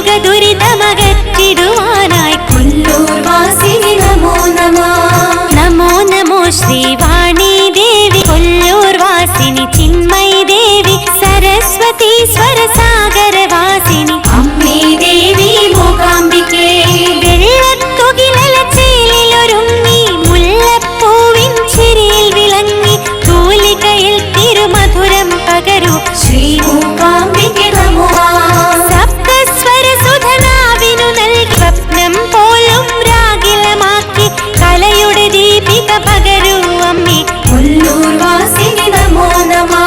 കലിയുഗ ദുരിതമകറ്റിടുവാനായി കൊല്ലൂർ വാസിനി നമോ നമോ. നമോ നമോ ശ്രീവാണി ദേവി കൊല്ലൂർ വാസിനി ചിന്മയി ദേവി സരസ്വതി സ്വരസാഗര വാസിനി അമ്മേ ദേവി മൂകാംബികേ. വെള്ളത്തുകിലല ചേലിലൊരുങ്ങി മുല്ലപ്പൂവിൻ ചിരിയിൽ വിളങ്ങി തൂലികയിൽ തിരുമധുരം പകരൂ ശ്രീ മൂകാംബികേ നമോ. സപ്തസ്വര സുധനാവിനു നൽകി സ്വപ്നം പോലും രാഗിലമാക്കി കലയുടെ ദീപിക പകരൂ അമ്മേ കൊല്ലൂർ വാസിനി നമോ നമോ.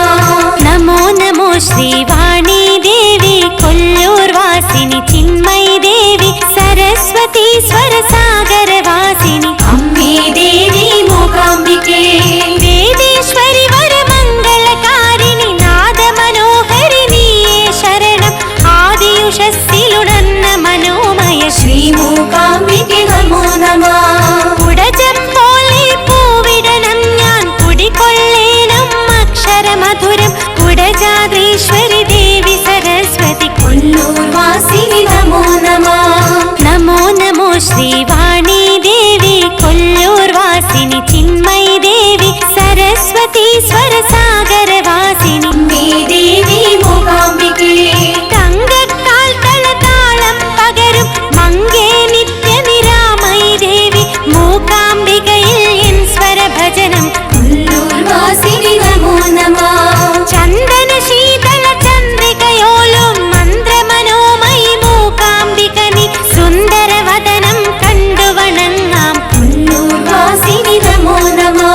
നമോ നമോ ശ്രീവാണി ദേവി കൊല്ലൂർ വാസിനി ചിന്മയി ദേവി സരസ്വതി സ്വരസാഗര വാസിനി അമ്മേ ദേവി മൂകാംബികേ. വേദേശ്വരി വരമംഗളകാരിണി നാദമനോഹരി നീയേ ശരണം ആദിയുഷസ്സിലുണർന്ന മനോമയ ശ്രീ മൂകാംബികേ നമോ നമോ. കുടജം പോലെ പൂവിടണം ഞാൻ കുടികൊള്ളേണം അക്ഷരമധുരം കുടജാദ്രീശ്വരി ദേവി സരസ്വതി കൊല്ലൂർ വാസിനി നമോ നമോ. നമോ നമോ ശ്രീവാണി ദേവി കൊല്ലൂർ വാസിനി ചിന്മയി ദേവി സരസ്വതി സ്വരസാഗര വാസിനി അമ്മേ ദേവി മൂകാംബികേ. തങ്കക്കാൽ തളതാളം പകരും മങ്കേ നിത്യനിരാമയി ദേവി മൂകാംബികയിൽ എൻ സ്വരഭജനം കൊല്ലൂർ വാസിനി നമോ നമോ. ചന്ദന ശീതള ചന്ദ്രികയോലും മന്ത്രമനോമയി മൂകാംബികനി സുന്ദരവദനം കണ്ടു വണങ്ങാം കൊല്ലൂർ വാസിനി നമോ നമോ.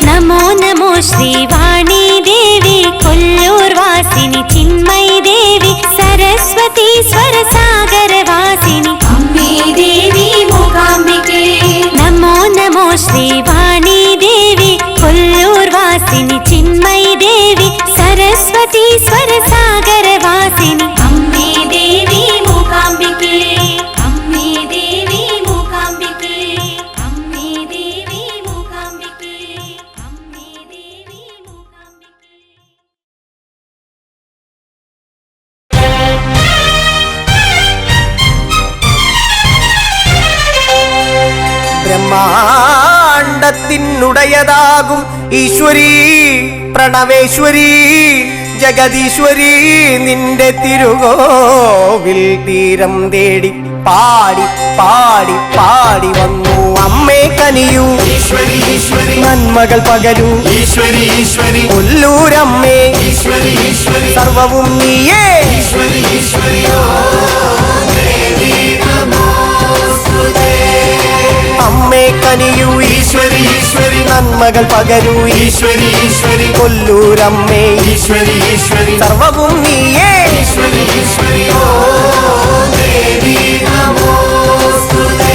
നമോ നമോ ശ്രീവാണി ദേവി കൊല്ലൂർ വാസിനി ചിന്മയി ദേവി സരസ്വതി സ്വരസാഗര വാസിനി അമ്മേ ദേവി മൂകാംബികേ. നമോ നമോ ശ്രീവാണി ദേവി കൊല്ലൂർ വാസിനി ചിന്മയി ദേവി സരസ്വതി സ്വരസാഗര വാസിനി അമ്മേ ദേവി മൂകാംബികേ. അമ്മേ ദേവി മൂകാംബികേ. അമ്മേ ദേവി മൂകാംബികേ. അമ്മേ ദേവി മൂകാംബികേ. ബ്രഹ്മാണ്ടത്തിനുടയതാകും ഈശ്വരീ പ്രണവേശ്വരീ ജഗദീശ്വരീ നിന്റെ തിരുകോവിൽ തീരം തേടി പാടി പാടി പാടി വന്നു അമ്മേ കനിയൂ ഈശ്വരി ഈശ്വരി നന്മകൾ പകരൂ ഈശ്വരി ഈശ്വരി കൊല്ലൂരമ്മേ ഈശ്വരി ഈശ്വരി സർവവും നീയേ ഈശ്വരി ഈശ്വരി അമ്മേ കനിയൂ ഈശ്വരി ഈശ്വരി നന്മകൾ പകരൂ ഈശ്വരി ഈശ്വരി കൊല്ലൂരമ്മേ ഈശ്വരി ഈശ്വരി സർവവും നീയേ ഈശ്വരി ഈശ്വരി ദേവി നമോസ്തുതേ.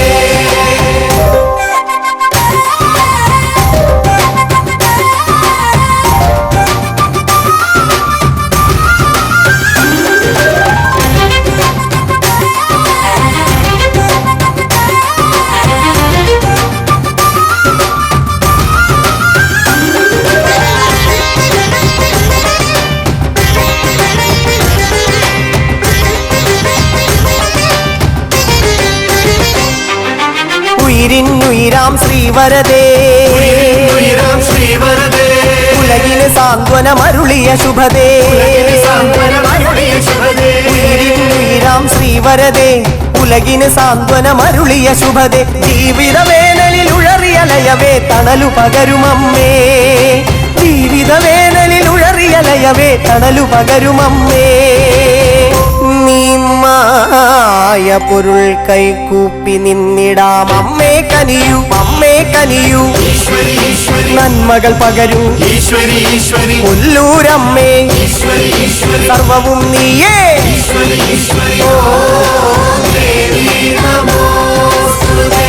ഉയിരിന്നുയിരാം ശ്രീവരദേ ഉയരാം ശ്രീവരദേ ഉലകിന് സാന്ത്വനമരുളിയ ശുഭദേ സാന്ത്വനമരുളിയ ശുഭദേ ഉയിരിന്നുയിരാം ശ്രീവരദേ ഉലകിന് സാന്ത്വനമരുളിയ ശുഭദേ ജീവിതവേനലിൽ ഉഴറിയലയവേ തണലു പകരുമമ്മേ ജീവിതവേനലിൽ ഉഴറിയലയവേ തണലു പകരുമമ്മേ നീമായ പൊരുൾ കൈകൂപ്പി നിന്നിടാം അമ്മേ കനിയൂ അമ്മേ കനിയൂ ഈശ്വരി ഈശ്വരി നന്മകൾ പകരൂ ഈശ്വരി ഈശ്വരി കൊല്ലൂരമ്മേ ഈശ്വരി ഈശ്വരി സർവവും നീയേ ഈശ്വരി ഈശ്വരി ദേവി നമോസ്തുതേ.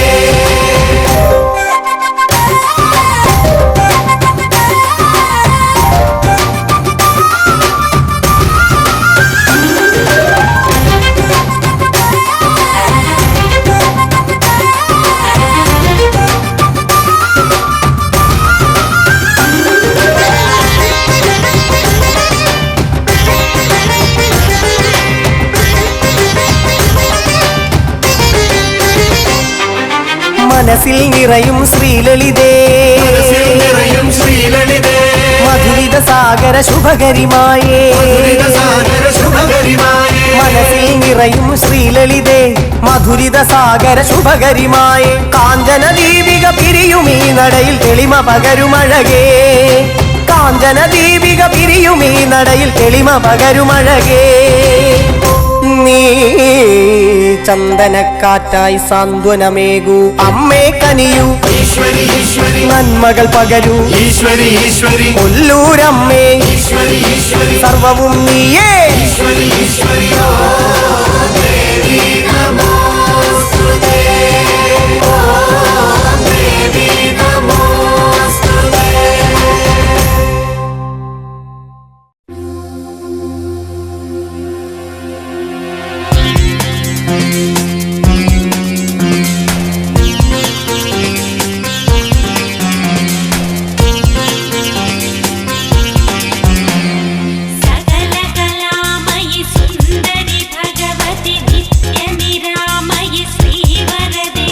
മനസ്സിൽ നിറയും ശ്രീലളിതേ മനസ്സിൽ നിറയും ശ്രീലളിതേ മധുരിത സാഗര ശുഭകരിമായേ മധുരിത സാഗര ശുഭകരിമായേ മനസ്സിൽ നിറയും ശ്രീലളിതേ മധുരിത സാഗര ശുഭകരിമായേ കാഞ്ചന ദീപിക പിരിയുമീ നടയിൽ തെളിമ പകരുമഴകേ കാഞ്ചന ദീപിക പിരിയുമീ നടയിൽ തെളിമ പകരുമഴകേ നീ ചന്ദനക്കാറ്റായി സാന്ത്വനമേകൂ അമ്മേ കനിയൂ ഈശ്വരി ഈശ്വരി നന്മകൾ പകരൂ ഈശ്വരി ഈശ്വരി കൊല്ലൂരമ്മേ ഈശ്വരി ഈശ്വരി സർവവും നീയേ ഈശ്വരി ഈശ്വരി ഓ ദേവി നമോസ്തുതേ ഓ ദേവി നമോസ്തുതേ സകല കലാമയി സുന്ദരി ഭഗവതി നിത്യ നിരാമയി ശ്രീവരദേ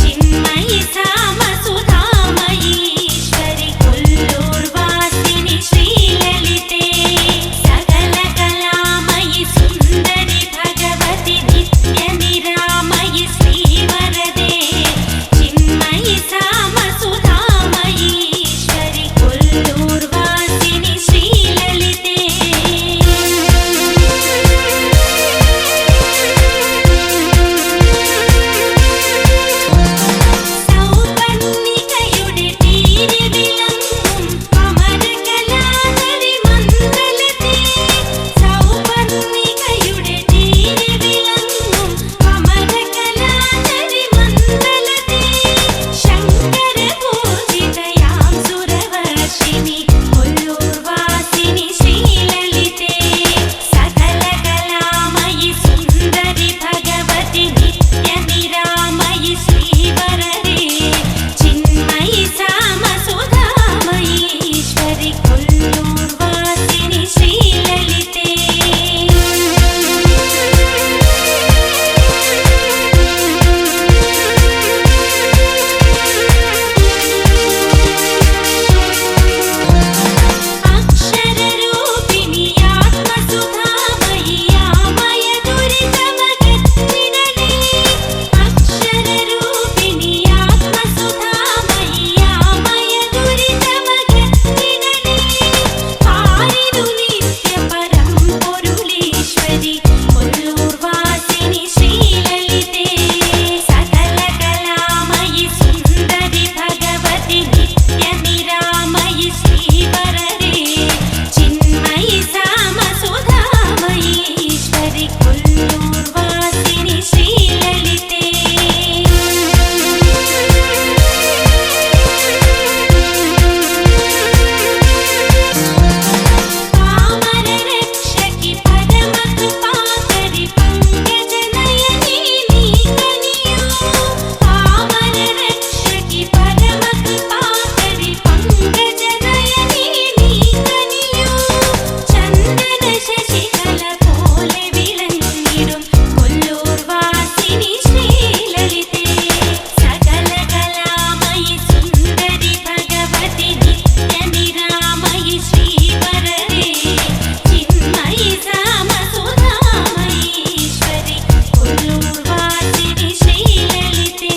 ചിന്മയി സാമസുധാമയി ഈശ്വരി കൊല്ലൂർവാസിനി ശ്രീലളിതേ സകല കലാമയി സുന്ദരി ഭഗവതി നിത്യ നിരാമയി ശ്രീവരദേ ചിന്മയി സാമസുധാമയി ഈശ്വരി കൊല്ലൂർവാസിനി ശ്രീലളിതേ സൗപർണികയുടെ തീരെ വിളങ്ങും അമരകലാധരി മണ്ഡലത്തെ സൗപർണികയുടെ തീരെ വിളങ്ങും അമരകലാധരി മണ്ഡലത്തെ ശങ്കരപൂജിതയാം സുരവർഷിണി കൊല്ലൂർവാസിനി ശ്രീലളിതേ സകല കലാമയി സുന്ദരി ഭഗവതി നിത്യ നിരാമയി ശ്രീവരദേ ചിന്മയി സാമസുധാമയി ഈശ്വരി കൊല്ലൂർവാസിനി ശ്രീലളിതേ അക്ഷരരൂപിണി ആത്മസുധാമയി ആമയ ദുരിതമകറ്റിടണേ അക്ഷരരൂപിണി ആത്മസുധാമയി ആമയ ദുരിതമകറ്റിടണേ ആരിതു നിത്യപരം പൊരുളീശ്വരി കൊല്ലൂർവാസിനി ശ്രീലളിതേ സകല കലാമയി സുന്ദരി ഭഗവതി നിത്യ നിരാമയി ശ്രീവരദേ ചിന്മയി സാമസുധാമയി ഈശ്വരി കൊല്ലൂർവാസിനി ശ്രീലളിതേ പാമരരക്ഷകി പരമകൃപാകരി പങ്കജനയനീ നീ കനിയൂ പാമരരക്ഷകി പരമകൃപാകരി പങ്കജനയനീ നീ കനിയൂ ചന്ദന ശശികല പോലെ വിളങ്ങിടും കൊല്ലൂർവാസിനി ശ്രീലളിതേ സകല കലാമയി സുന്ദരി ഭഗവതി നിത്യ നിരാമയി ശ്രീവരദേ ചിന്മയി സാമസുധാമയി ഈശ്വരി കൊല്ലൂർവാസിനി ശ്രീലളിതേ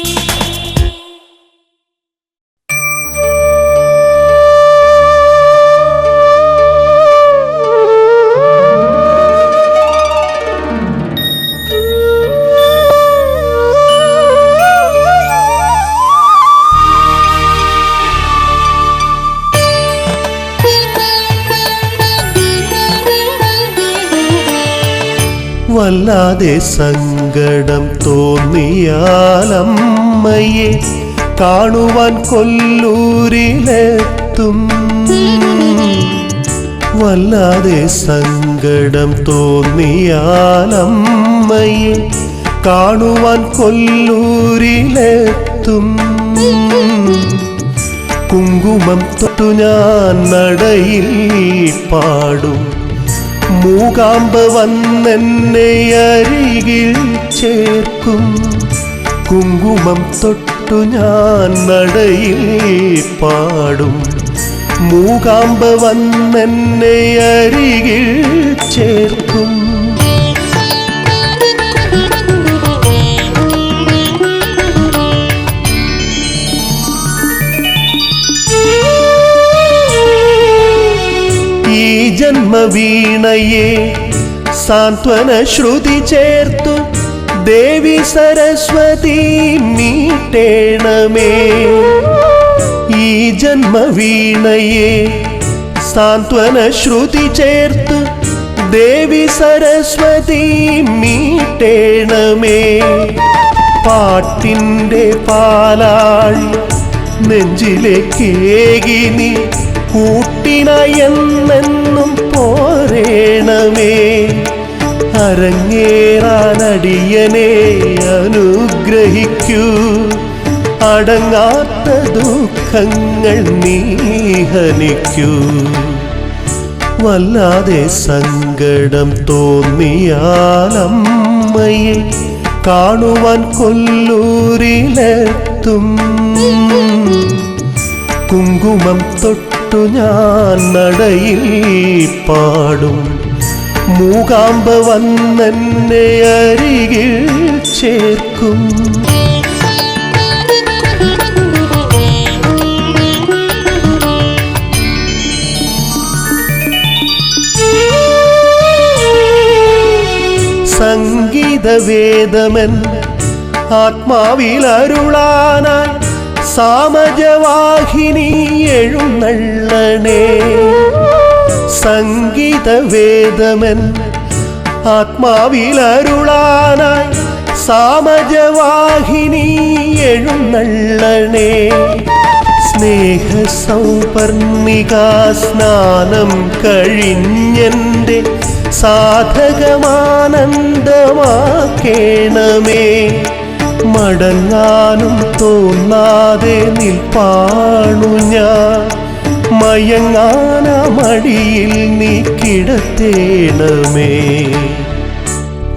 വല്ലാതെ സങ്കടം തോന്നിയാലമ്മയെ കാണുവാൻ കൊല്ലൂരിലെത്തും വല്ലാതെ സങ്കടം തോന്നിയാലമ്മയെ കാണുവാൻ കൊല്ലൂരിലെത്തും കുങ്കുമം തൊട്ടു ഞാൻ നടയിൽ പാടും മൂകാമ്പ് വന്നെന്നെ അരികിൽ ചേർക്കും കുങ്കുമം തൊട്ടു തൊട്ടു ഞാൻ നടയിൽ പാടും മൂകാംബ വന്നെന്നെ അരികിൽ ചേർക്കും. ഈ ജന്മവീണയെ സാന്ത്വന ശ്രുതി ചേർത്തു ദേവി സരസ്വതി മീട്ടേണമേ. ഈ ജന്മവീണയെ സാന്ത്വന ശ്രുതി ചേർത്തു ദേവി സരസ്വതി മീട്ടേണമേ. പാട്ടിൻ്റെ പാലാഴി നെഞ്ചിലേക്കേകി നീ കൂട്ടിനയെന്നെന്നും പോരേണമേ. അരങ്ങേറാനടിയനെ അനുഗ്രഹിക്കൂ. അടങ്ങാത്ത ദുഃഖങ്ങൾ നീഹനിക്കൂ. വല്ലാതെ സങ്കടം തോന്നിയാലമ്മയെ കാണുവാൻ കൊല്ലൂരിലെത്തും. കുങ്കുമം തൊട്ടു ഞാൻ നടയിൽ പാടും മൂകാംബ വന്നെന്നെ അരികിൽ ചേർക്കും. സംഗീതവേദമൻ ആത്മാവിലരുളാനായി സാമജവാഹിനി എഴുന്നള്ളണേ. സംഗീതവേദമൻ ആത്മാവിലരുളാനായി സാമജവാഹിനി എഴുന്നള്ളണേ. സ്നേഹസൗപർണികാ സ്നാനം കഴിഞ്ഞെൻ്റെ സാധകമാനന്ദമാക്കേണമേ. മടങ്ങാനും തോന്നാതെ നിൽപ്പാണു ഞാൻ. മയങ്ങാനമടിയിൽ നീ കിടത്തേണമേ.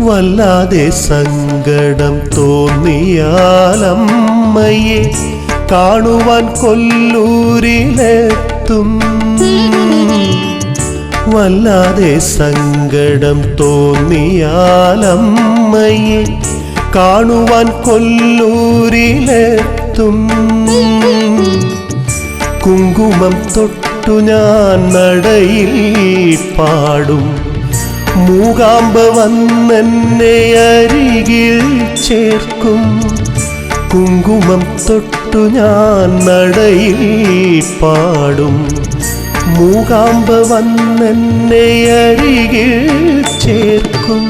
വല്ലാതെ സങ്കടം തോന്നിയാലമ്മയെ കാണുവാൻ കൊല്ലൂരിലെത്തും. വല്ലാതെ സങ്കടം തോന്നിയാലമ്മയെ കാണുവാൻ കൊല്ലൂരിലെത്തും. കുങ്കുമം തൊട്ടു ഞാൻ നടയിൽ പാടും മൂകാംബ വന്നെന്നെ അരികിൽ ചേർക്കും. കുങ്കുമം തൊട്ടു ഞാൻ നടയിൽ പാടും മൂകാംബ വന്നെന്നെ അരികിൽ ചേർക്കും.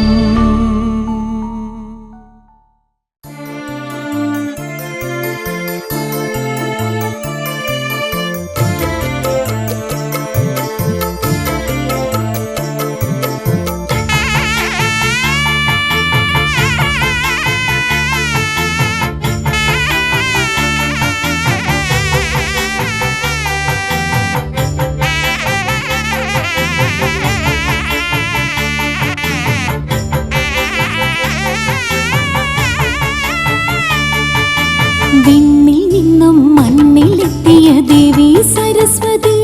വിണ്ണിൽ നിന്നും മണ്ണിലെത്തിയ ദേവി സരസ്വതി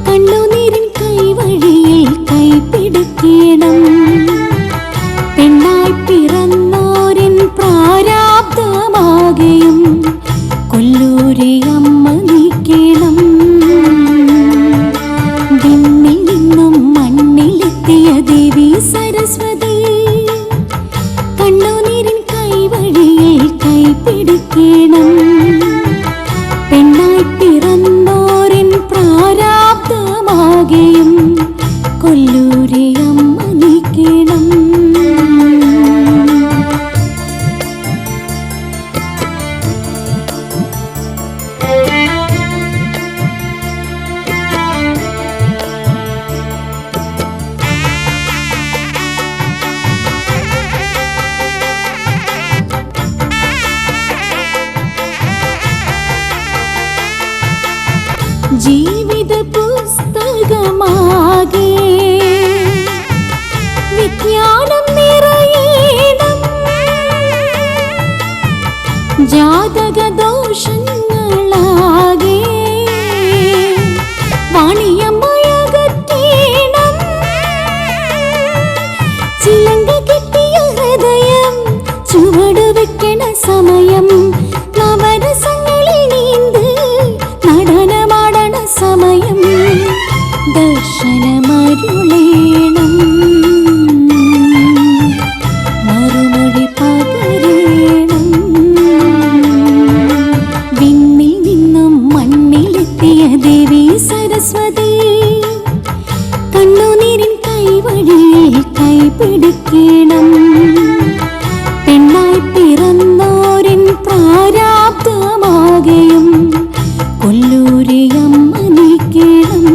കണ്ണുനീരിൻ കൈവഴിയിൽ കൈപിടിക്കണം. പെണ്ണായി പിറന്നോരിൻ പ്രാരാബ്ധമാകയും കൊല്ലൂരെ അമ്മ നീക്കണം. വിണ്ണിൽ നിന്നും മണ്ണിലെത്തിയ ദേവി സരസ്വതി കണ്ണുനീരിൻ കൈവഴിയിൽ കൈപിടിക്കണം. പെണ്ണായി പിറന്നോരിൻ പ്രാരാബ്ധമാകയും കൊല്ലൂരെ അമ്മ നീക്കണം. ജീവിത പുസ്തകമാകെ വിജ്ഞാനം നിറയണം. ദോഷങ്ങളാകെ വാണിയമ്മയകറ്റീണം. ചിലങ്ക കിട്ടിയ ഹൃദയം ചുവട് വെക്കണ സമയം. നവരസങ്ങളിൽ നീന്ത് നടനമാടണ സമയം. ദർശനമരുളേണം, മറുമൊഴി പകരേണം. വിണ്ണിൽ നിന്നും മണ്ണിലെത്തിയ ദേവി സരസ്വതി, കണ്ണുനീരിൻ കൈവഴിയിൽ കൈപിടിക്കണം. പെണ്ണായി പിറന്നോരിൻ പ്രാരാബ്ധമാകെയും കൊല്ലൂരെ അമ്മ നീക്കണം.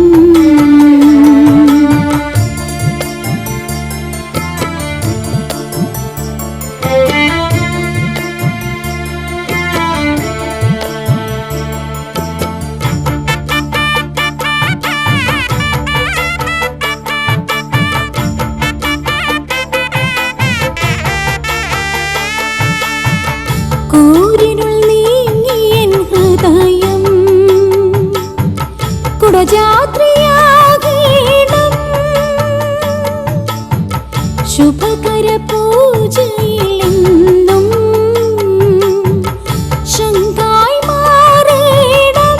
കൂരിനുൾ നീങ്ങിയൻ ഹൃദയം കുടജാത്രിയാകണം. ശുഭകര പൂജയിലെന്നും ശങ്കായി മാറേണം.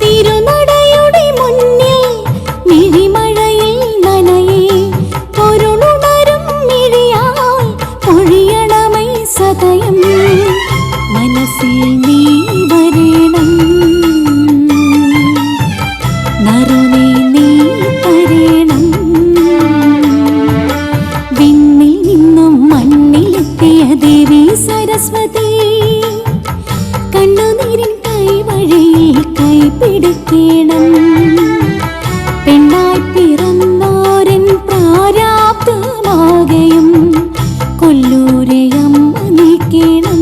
തിരുനടയുടെ മുന്നിൽ മിഴിമഴയിൽ നനയെ പൊരുളുണരും മിഴിയാൽ പൊഴിയണമൈ സദയം. മനസ്സിൽ നീ വരേണം, നറുനീ നീ തരേണം. വിണ്ണിൽ നിന്നും മണ്ണിലെത്തിയ ദേവി സരസ്വതി, കണ്ണുനീരിൻ കൈവഴിയിൽ കൈപിടിക്കണം. പെണ്ണായി പിറന്നോരൻ പ്രാരാബ്ധമാകെയും കൊല്ലൂരെ അമ്മ നീക്കണം.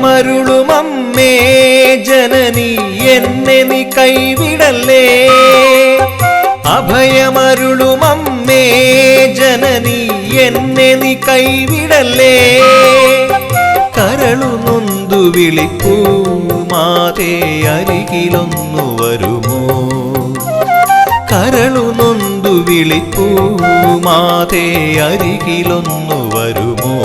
അഭയമരുളുമമ്മേ ജനനി എന്നെ നീ കൈവിടല്ലേ. അഭയമരുളുമമ്മേ ജനനി എന്നെ നീ കൈവിടല്ലേ. കരളു നൊന്തു വിളിപ്പൂ മാതേ അരികിലൊന്നു വരുമോ. കരളു നൊന്തു വിളിപ്പൂ മാതേ അരികിലൊന്നു വരുമോ.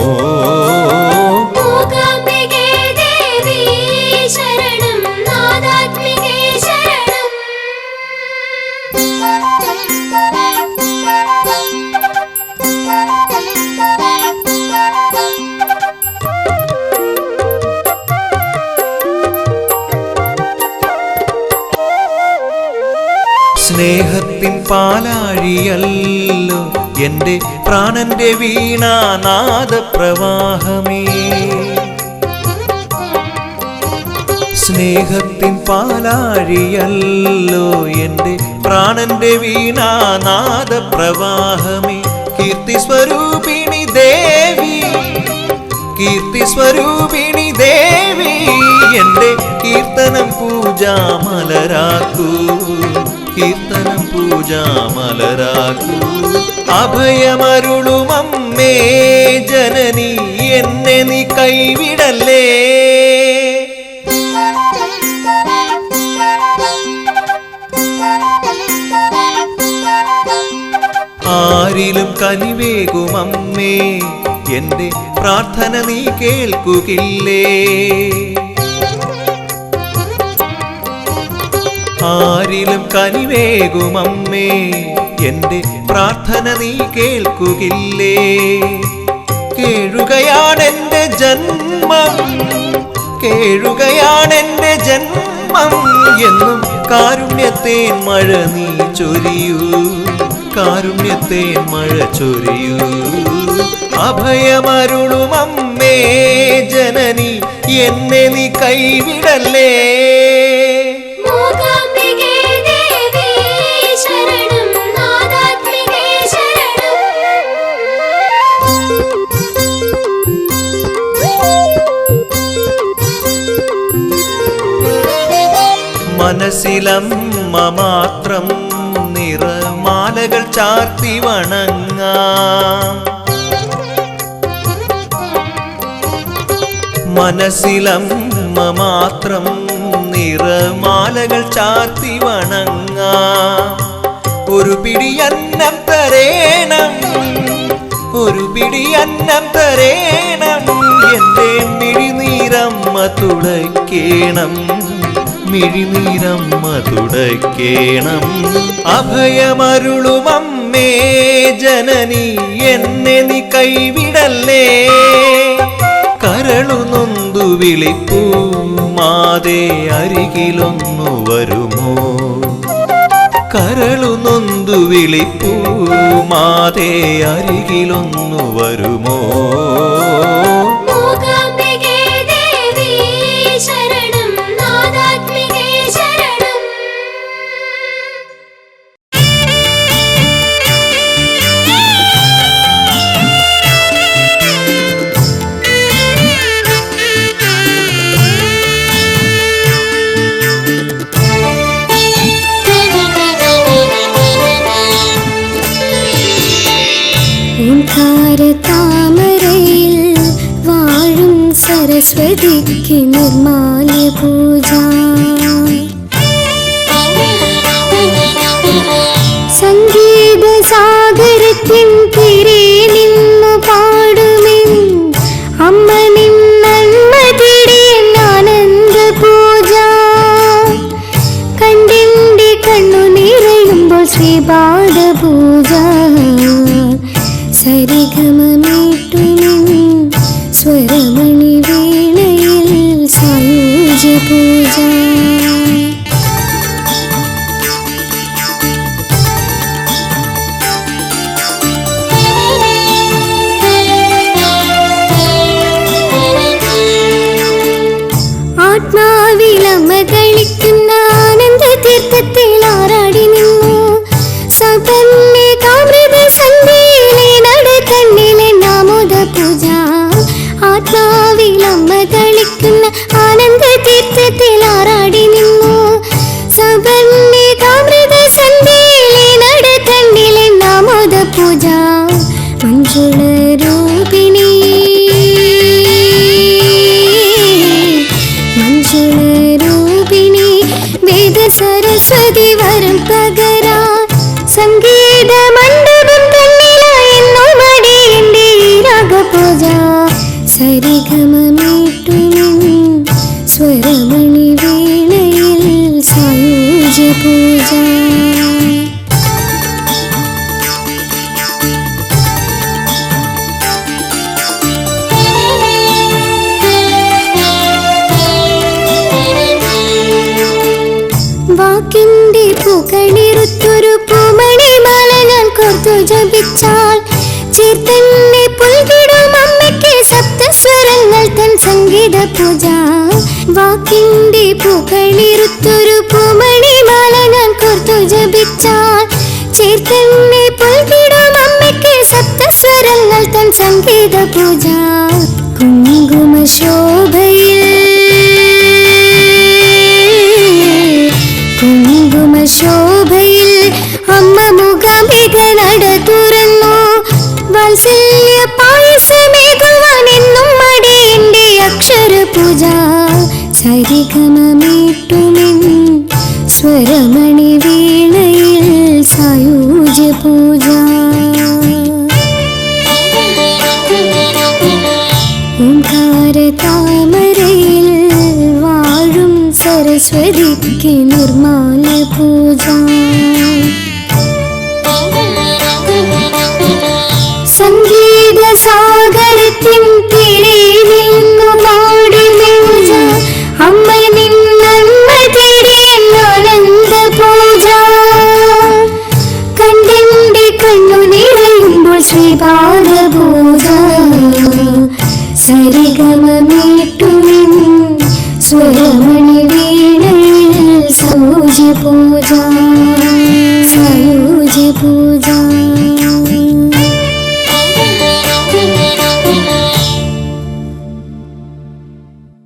സ്നേഹത്തിൻ പാലാഴിയല്ലോ എൻ്റെ പ്രാണന്റെ വീണാനാദപ്രവാഹമേ. സ്നേഹത്തിൻ പാലാഴിയല്ലോ എൻ്റെ പ്രാണന്റെ വീണാനാദപ്രവാഹമേ. കീർത്തിസ്വരൂപിണി ദേവി, കീർത്തിസ്വരൂപിണി ദേവി, എൻ്റെ കീർത്തനം പൂജാമലരാക്കൂ, കീർത്തനം പൂജാമലരാക്കൂ. അഭയമരുളുമമ്മേ ജനനി എന്നെ നീ കൈവിടല്ലേ. ആരിലും കനിവേകുമമ്മേ എൻ്റെ പ്രാർത്ഥന നീ കേൾക്കുകില്ലേ. ആരിലും കനിവേകുമമ്മേ എൻ്റെ പ്രാർത്ഥന നീ കേൾക്കുകില്ലേ. കേഴുകയാണെൻ്റെ ജന്മം, കേഴുകയാണെന്റെ ജന്മം. എന്നും കാരുണ്യത്തേൻ മഴ നീ ചൊരിയൂ, കാരുണ്യത്തേൻ മഴ ചൊരിയൂ. അഭയമരുളും അമ്മേ ജനനി, എന്നെ നീ കൈവിടല്ലേ. മൂകാംബികേ ദേവി ശരണം, നാദാത്മികേ ശരണം. മനസ്സിലമ്മ മാത്രം നിറമാലകൾ ചാർത്തി വണങ്ങാം. മനസ്സിലമ്മ മാത്രം നിറമാലകൾ ചാർത്തി വണങ്ങാം. ഒരു പിടി അന്നം തരേണം, ഒരു പിടി അന്നം തരേണം. എന്റെ മിഴിനീരമ്മ തുടയ്ക്കേണം, മിഴിനീരമ്മ തുടയ്ക്കേണം. അഭയമരുളും അമ്മേ ജനനി, എന്നെ നീ കൈവിടല്ലേ. കരളു നൊന്തു വിളിപ്പൂ മാതേ, അരികിലൊന്നു വരുമോ. കരളു നൊന്തു വിളിപ്പൂ മാതേ, അരികിലൊന്നു വരുമോ. മൂകാംബികേ ദേവി ശരണം, നാദാത്മികേ ശരണം. താമരയിൽ വാഴും സരസ്വതിക്ക് നിർമാല്യ പൂജ. സംഗീത സാഗരത്തിൻ തിരെ നിന്നു പാടുമെൻ അമ്മ നിന്നന്മ തേടിയൻ ആനന്ദ പൂജ. കണ്ടിന്റെ കണ്ണു നിറയുമ്പോൾ ശ്രീപാദ പൂജ. സരിഗമമീട്ടുമെൻ സ്വരമണി വീണയിൽ സായുജ പൂജ. ആത്മാവിലമ്മ കളിക്കുന്ന ആനന്ദ തീർത്ഥത്തിൽ ആറാടി നിന്നു. സപന്നെ കാമൃത സന്ധ്യയിലെ നടക്കണ്ണിലെ നാമോദ പൂജ. ആത്മാവിലമ്മ കളിക്കുന്ന ആനന്ദ തീർത്ഥത്തിൽ ആറാടി നിന്നു. സപന്നെ കാമൃത സന്ധ്യയിലെ നടക്കണ്ണിലെ നാമോദ പൂജ. മഞ്ജുള രൂപിണി, മഞ്ജുള രൂപിണി, വേദ സരസ്വതി വരം പകരാ. സംഗീത മണ്ഡപം തന്നിലായെന്നു മടിയന്റെ രാഗപൂജ. സരിഗമമീട്ടുമെൻ സ്വരമണി വീണയിൽ സായുജ പൂജ. വാക്കിന്റെ പുകളിറുത്തൊരു പൂമണിമാല ഞാൻ കോർത്തു ജപിച്ചാൽ ചേർത്തന്നെ പുൽകിടും അമ്മയ്ക്ക് സപ്തസ്വരങ്ങൾ തൻ സംഗീത പൂജ. വാക്കിന്റെ പുകളിറുത്തൊരു പൂമണിമാല ഞാൻ കോർത്തു ജപിച്ചാൽ ചേർത്തന്നെ പുൽകിടും അമ്മയ്ക്ക് സപ്തസ്വരങ്ങൾ തൻ സംഗീത പൂജ. കുങ്കുമ ശോഭയിൽ, കുങ്കുമ ശോഭയിൽ അമ്മ മൂകാംബിക നട തുറന്നു. വാത്സല്യ പായസമേകുവാൻ എന്നും മടിയന്റെ അക്ഷര പൂജ. സരിഗമമീട്ടുമെൻ സ്വരമണി വീണയിൽ സായുജ പൂജ. ഓംകാര താമരയിൽ വാഴും സരസ്വതിക്ക് നിർമാല്യ പൂജ. സംഗീത സാഗരത്തിൻ തിരയിൽ പാദഭൂമി